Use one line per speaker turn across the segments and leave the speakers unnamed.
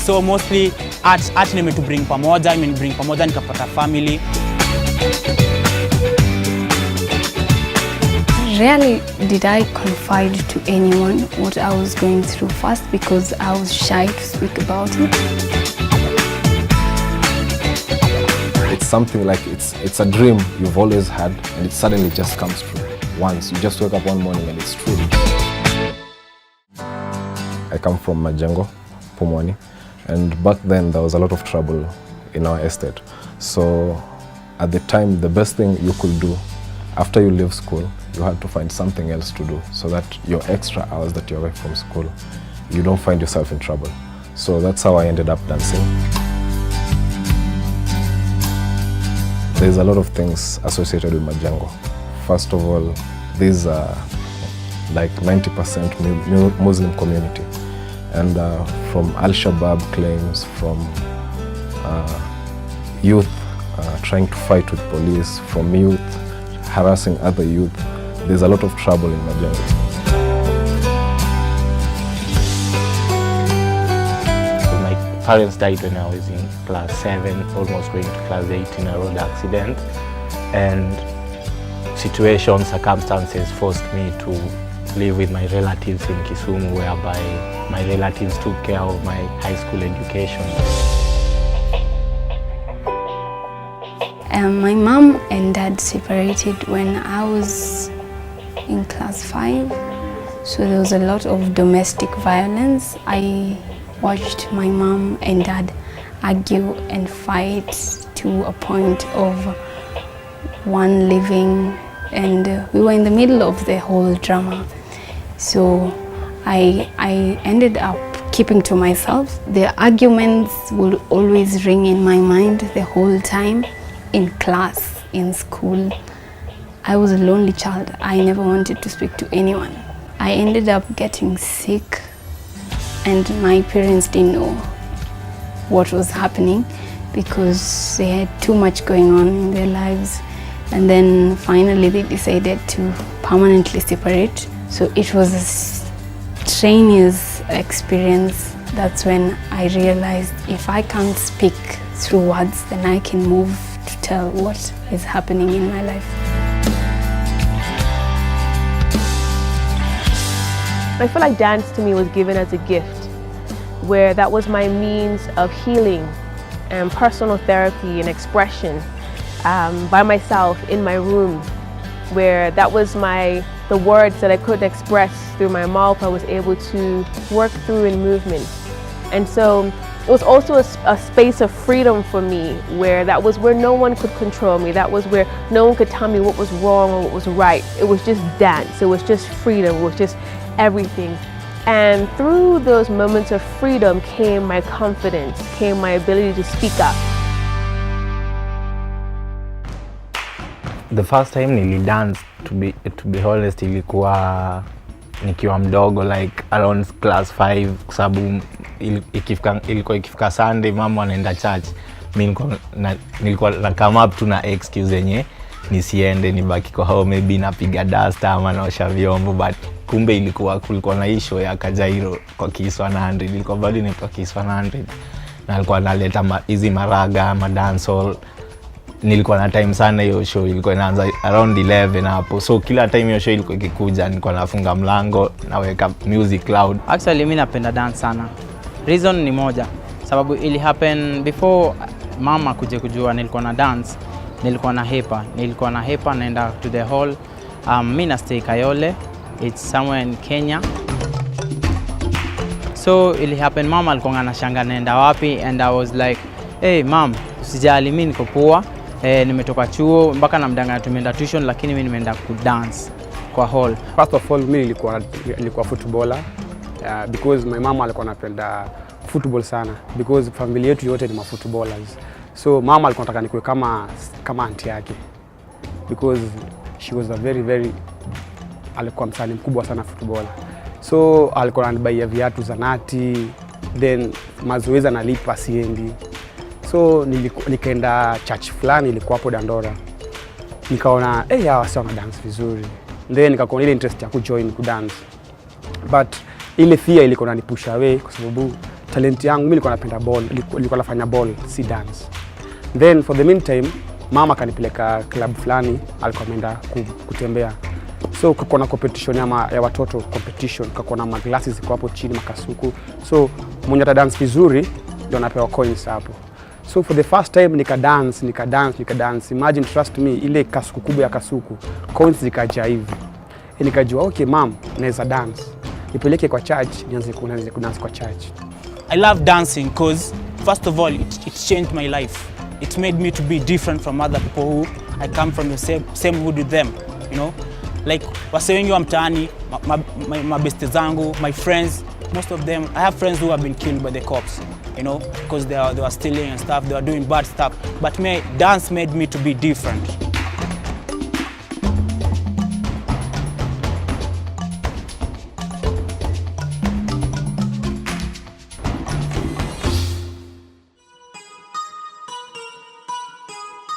So mostly art imenibring pamoja, nikapata family.
Rarely did I confide to anyone what I was going through first because I was shy to speak about it.
It's something like it's a dream you've always had and it suddenly just comes true. Once you just wake up one morning and it's true. I come from Majengo, Pumwani, and back then there was a lot of trouble in our estate. So at the time, the best thing you could do after you leave school, you had to find something else to do so that your extra hours that you're away from school, you don't find yourself in trouble. So that's how I ended up dancing. There's a lot of things associated with Majengo. First of all, these are like 90% Muslim community. And from Al-Shabaab claims, from youth trying to fight with police, from youth harassing other youth, there's a lot of trouble in Majengo.
My parents died when I was in class 7, almost going to class 8 in a road accident. And circumstances forced me to live with my relatives in Kisumu, whereby my relatives took care of my high school education.
My mom and dad separated when I was in class 5, so there was a lot of domestic violence. I watched my mom and dad argue and fight to a point of one leaving, and we were in the middle of the whole drama. So I ended up keeping to myself. The arguments would always ring in my mind the whole time, in class, in school. I was a lonely child. I never wanted to speak to anyone. I ended up getting sick and my parents didn't know what was happening because they had too much going on in their lives. And then finally they decided to permanently separate. So it was a strenuous experience. That's when I realized if I can't speak through words, then I can move to tell what is happening in my life.
I feel like dance to me was given as a gift, where that was my means of healing and personal therapy and expression by myself in my room, where that was the words that I couldn't express through my mouth, I was able to work through in movement. And so it was also a space of freedom for me, where that was where no one could control me. That was where no one could tell me what was wrong or what was right. It was just dance. It was just freedom. It was just everything. And through those moments of freedom came my confidence, came my ability to speak up.
The first time nili dance, to be honest, ilikuwa nikiwa mdogo, like around class 5, kwa sababu ilikuwa ikifika Sunday, mama anaenda church. Mimi nilikuwa na come up tu na excuse yenye nisiende, nibaki kwa home, maybe napiga dasta ama naosha vyombo, but kumbe kulikuwa na issue ya Kajairo kwa Kiss 100, ilikuwa bado ni kwa Kiss 100, na alikuwa analeta hizi maraga ama dancehall. Nilikuwa na time sana hiyo show, ilikuwa inaanza around 11 hapo, so kila time hiyo show ilikuwa ikikuja nilikuwa nafunga mlango na weka music loud.
Actually mimi napenda dance sana. Reason ni moja, sababu ili happen before mama kuje kujua nilikuwa na dance, nilikuwa na hepa naenda to the hall. Mimi na stay Kayole, it's somewhere in Kenya. So ili happen mama alikuwa anashanga naenda wapi, and I was like, hey mom, usijali mimi niko poa. Nimetoka chuo mpaka namdanganya tumeenda tuition, lakini mimi nimeenda ku dance kwa hall.
First of all, mimi nilikuwa footballer because my mama alikuwa anapenda football sana, because familia yetu yote ni footballers. So mama alikuwa anataka nikuwe kama auntie yake, because she was a very alikuwa msanii mkubwa sana footballer. So alikuwa ananibaia viatu za nati, then mazoezi analipa siendi. So nikaenda church fulani ilikuwa hapo Dandora. Nikaona hawa wasi wana dance vizuri. Then nikakuwa ile interest ya kujoin ku dance. But ile fear ilikuwa inanipush away kwa sababu talent yangu mimi nilikuwa napenda ball, nilikuwa nafanya ball, si dance. Then for the meantime mama kanipeleka club fulani, alikuwa ameenda kutembea. So kuko na competition ya watoto competition, kuko na maglasses ziko hapo chini, makasuku. So mwenye ata dance vizuri ndio anapewa coins hapo. So for the first time nika dance. Imagine, trust me, ile kasuku kubwa ya kasuku, coins zikaja hivi. Nikajua okay mom, naweza dance. Nipeleke kwa church, nianze kudance kwa church.
I love dancing because first of all it changed my life. It made me to be different from other people who I come from the same hood with them, you know. Like wase wengi wa mtaani, mabeste zangu, my friends, most of them, I have friends who have been killed by the cops, you know, because they were stealing and stuff, they were doing bad stuff. But dance made me to be different.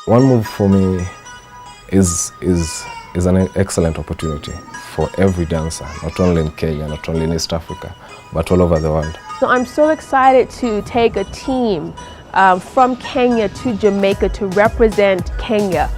One Move for me is an excellent opportunity for every dancer, not only in Kenya, not only in East Africa, but all over the world.
So I'm so excited to take a team from Kenya to Jamaica to represent Kenya.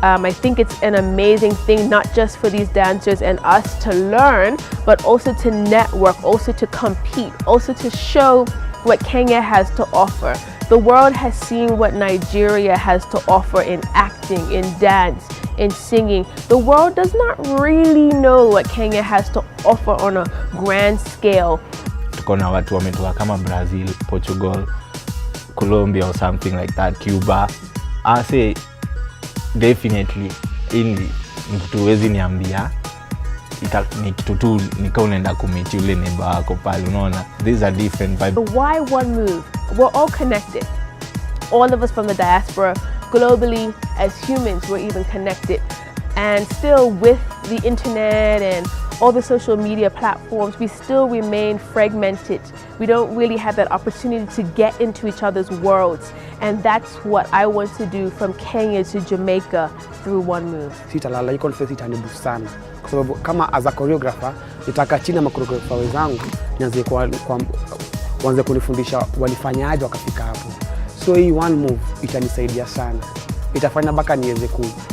I think it's an amazing thing, not just for these dancers and us to learn, but also to network, also to compete, also to show what Kenya has to offer. The world has seen what Nigeria has to offer in acting, in dance, in singing. The world does not really know what Kenya has to offer on a grand scale.
Tuko na watu wametoka kama Brazil, Portugal, Colombia or something like that, Cuba. I say definitely mtu wezi niambia ni kitu tu nika unaenda kumiti ule neighbor wako pale, unaona. These are different vibes.
Why One Move? We're all connected. All of us from the diaspora, globally, as humans, we're even connected. And still with the internet and all the social media platforms, we still remain fragmented. We don't really have that opportunity to get into each other's worlds. And that's what I want to do from Kenya to Jamaica through One Move.
Sitalala, hii conference itanibu sana. Kwa sababu kama as a choreographer, nitaka chini na choreographer wenzangu, wanze kunifundisha walifanyaje wakafika hapo. So hii One Move itanisaidia sana. Itafanya mpaka niweze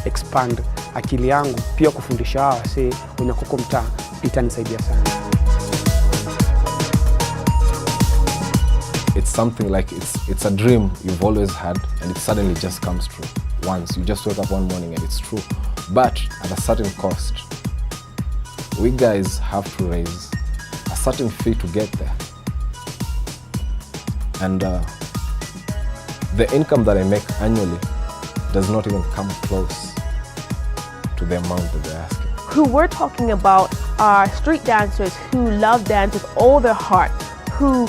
expand akili yangu, pia kufundisha hawa wase wenye kuko mtaa, itanisaidia sana.
It's something like it's a dream you've always had, and it suddenly just comes true. Once you just wake up one morning and it's true, but at a certain cost. We guys have to raise a certain fee to get there, and the income that I make annually does not even come close to the amount that they're asking.
Who we're talking about are street dancers who love dance with all their heart, who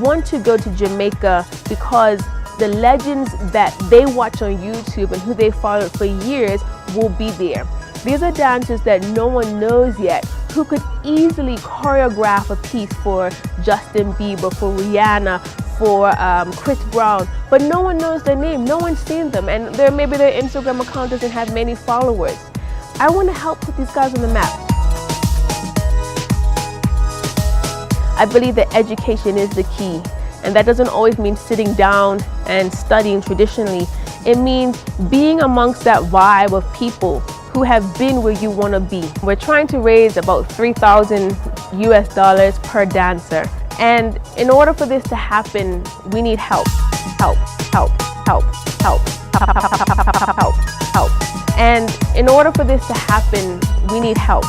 want to go to Jamaica because the legends that they watch on YouTube and who they followed for years will be there. These are dancers that no one knows yet, who could easily choreograph a piece for Justin Bieber, for Rihanna, for Chris Brown, but no one knows their name, no one's seen them, and maybe their Instagram account doesn't have many followers. I want to help put these guys on the map. I believe that education is the key, and that doesn't always mean sitting down and studying traditionally. It means being amongst that vibe of people who have been where you want to be. We're trying to raise about $3,000 US per dancer. And in order for this to happen, we need help. And in order for this to happen, we need help.